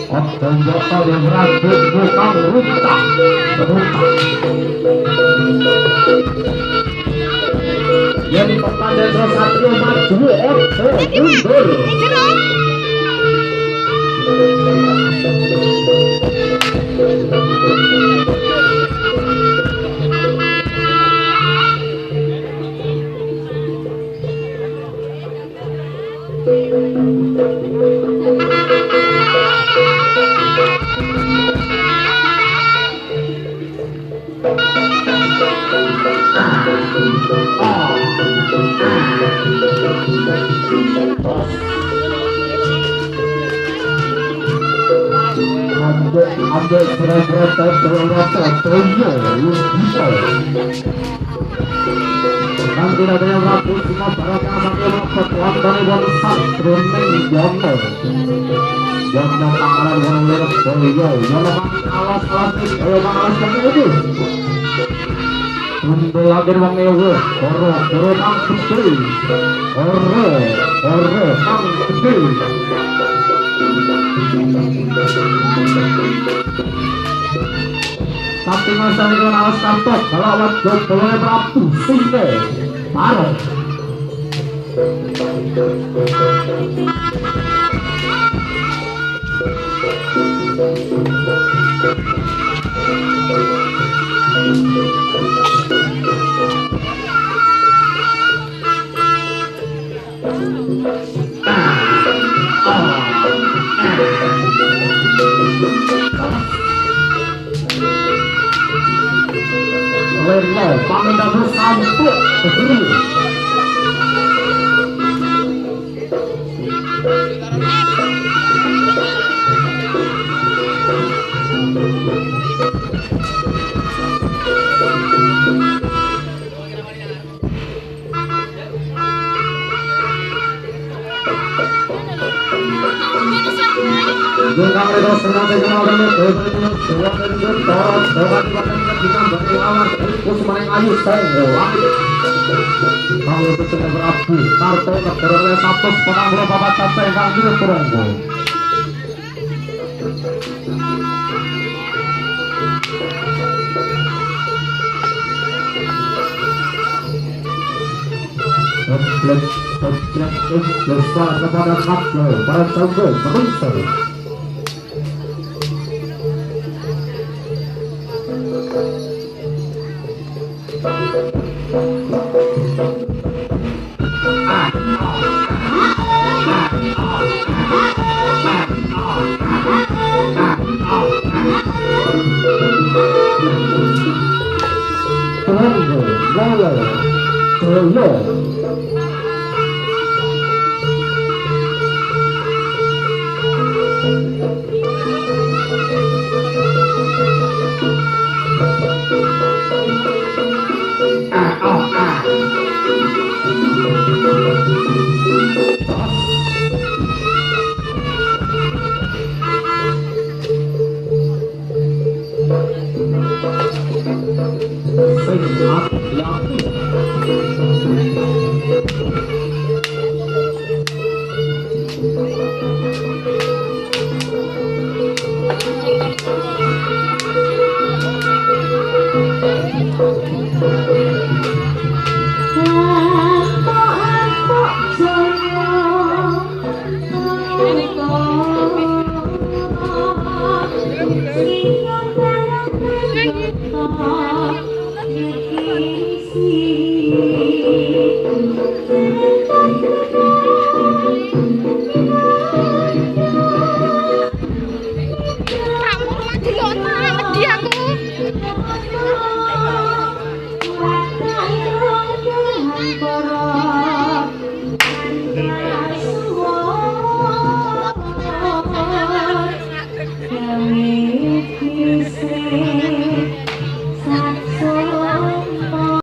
Otomboko yang rambut bukang runtah yang kepada Satrio maju oto mundur ambil berapa toyo bisa dan tidak ada yang rapuh cuma barang yang sampai melakukan dari bangsa Truneng Jono yang tangan yang lirik toyo yang alas-alas toyo alas kami itu untuk lagi bang ewe koro kang putri koro kang putri tapi masa itu alas kantor kalau awak boleh berapu sini baru Lelo, paminda bersampuk begini. Jengkang redo senang dengan orang itu dua penjut toros debat dibatalkan dengan bagi lawan Usman Ayu Senggolang kalau itu sudah berabu kartu keberoleh satu penang bola babat sampai yang dulu terunggu Lespa kepada Kaplo para Sanggo Merungsel